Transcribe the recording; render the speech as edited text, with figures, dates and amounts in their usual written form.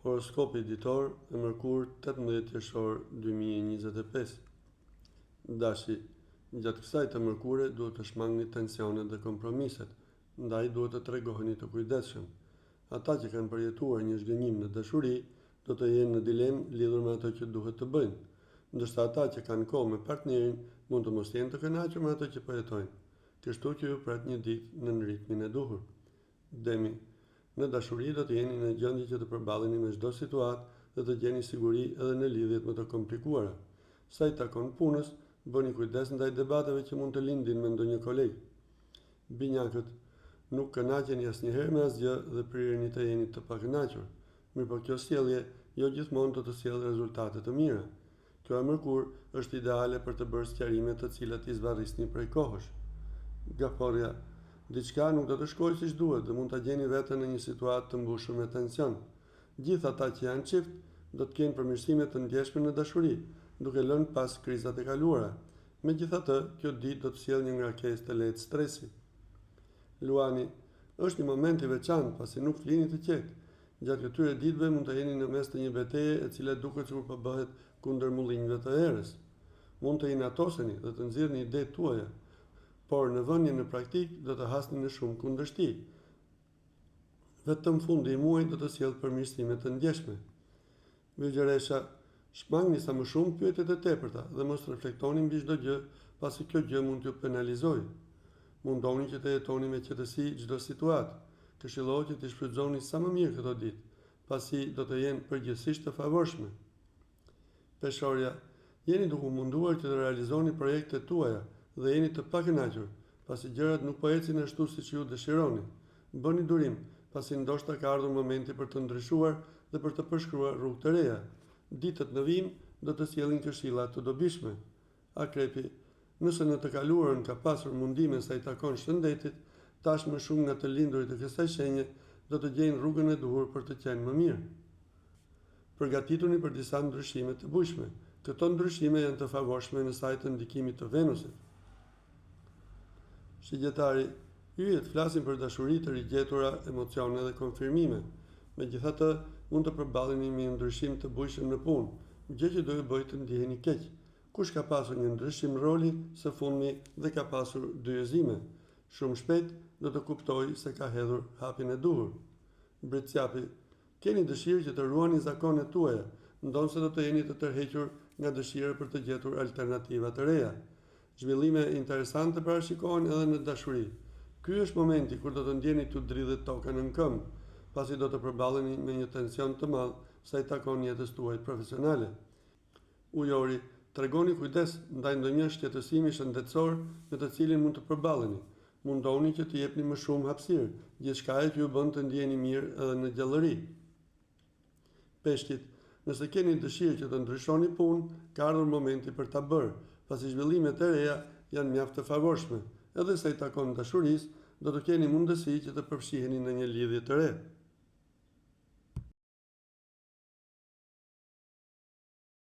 Horoskopi ditor e mërkur 18 qershor 2025. Dashi, gjatë kësaj të mërkure duhet të shmangni tensionet dhe kompromiset, ndaj duhet të tregoheni të kujdesshëm. Ata që kanë përjetuar një zhgënjim në dashuri do të jenë në dilemë lidhur me ato që duhet të bëjnë, ndërsa ata që kanë kohë me partnerin mund të mos jenë të kënaqur me ato që po jetojnë. Kështu që ju pret një ditë në ritmin e duhur. Demi, në dashuri do të jeni në gjendje që të përballeni me çdo situatë dhe të gjeni siguri edhe në lidhjet më të komplikuara. Sa i takon punës, bëni kujdes ndaj debateve që mund të lindin me ndonjë koleg. Binjakët, nuk kënaqeni asnjëherë me asgjë dhe prireni të jeni të pakënaqur. Mirëpo kjo sjellje jo gjithmonë do të sjellë rezultate të mira. Kjo e mërkur është ideale për të bërë sqarime të cilat i zvarrisni prej kohësh. Gaforja, diçka nuk do të shkojë siç duhet dhe mund ta gjeni veten në një situatë të mbushur me tension. Gjithë ata që janë çift do të kenë përmirësime të ndjeshme në dashuri, duke lënë pas krizat e kaluara. Megjithatë, kjo ditë do të sjellë një ngarkesë të lehtë stresi. Luani, është një moment i veçantë pasi nuk flini të qetë. Gjatë këtyre ditëve mund të jeni në mes të një betejë e cila duket sikur po bëhet kundër mullinjve të erës. Mund të inatoseni dhe të nxirrni idetë tuaja, por në vënje në praktik do të hasni në shumë kundërshti. Vetëm fundi i muajit do të sjellë përmirësime të ndjeshme. Virgjëresha, shmangni sa më shumë pyetjet e tepërta dhe mos reflektoni mbi çdo gjë, pasi kjo gjë mund t'ju penalizojë. Mundoni që të jetoni me qetësi çdo situatë. Këshillohet që të shfrytëzoni sa më mirë këto ditë, pasi do të jenë përgjithsisht të favorshme. Peshorja, jeni duke munduar që të realizoni projektet tuaja dhe jeni të pakënaqur, pasi gjërat nuk po ecin ashtu siç ju dëshironi. Bëni durim, pasi ndoshta ka ardhur momenti për të ndryshuar dhe për të përshkruar rrugë të reja. Ditët në vim do të sjellin këshilla të dobishme. Akrepi, nëse në të kaluarën ka pasur mundime sa i takon shëndetit, tashmë shumë nga të lindurit e kësaj shenje do të gjejnë rrugën e duhur për të qenë më mirë. Përgatituni për disa ndryshime të bujshme. Këto ndryshime janë të favorshme në sajtë të ndikimit të Venusit. Shigjetari, yjet flasin për dashuri të rigjetura, emocione dhe konfirmime. Megjithatë, mund të përballeni me një ndryshim të bujshëm në punë, gjë që do ju bëjë të ndiheni keq. Kush ka pasur një ndryshim roli, së fundmi dhe ka pasur dyezime, shumë shpejt do të kuptojë se ka hedhur hapin e duhur. Britsjapi, keni dëshirë që të ruani zakonet tuaja, ndonse do të jeni të tërhequr nga dëshira për të gjetur alternativa të reja. Zhvillime interesante parashikohen edhe në dashuri. Ky është momenti kur do të ndjeni të dridhet tokën në këmbë, pasi do të përballeni me një tension të madh sa i takon jetës tuaj profesionale. Ujori, tregoni kujdes ndaj ndonjë shqetësimi shëndetësor me të cilin mund të përballeni. Mundoni që të jepni më shumë hapësirë, gjithçkaje që ju bën të ndjeni mirë edhe në gjallëri. Peshqit, nëse keni dëshirë që të ndryshoni punë, ka ardhur momenti për ta bërë, pasi zhvillimet e reja janë mjaft të favorshme. Edhe sa i takon dashurisë, do të keni mundësi që të përfshiheni në një lidhje të re.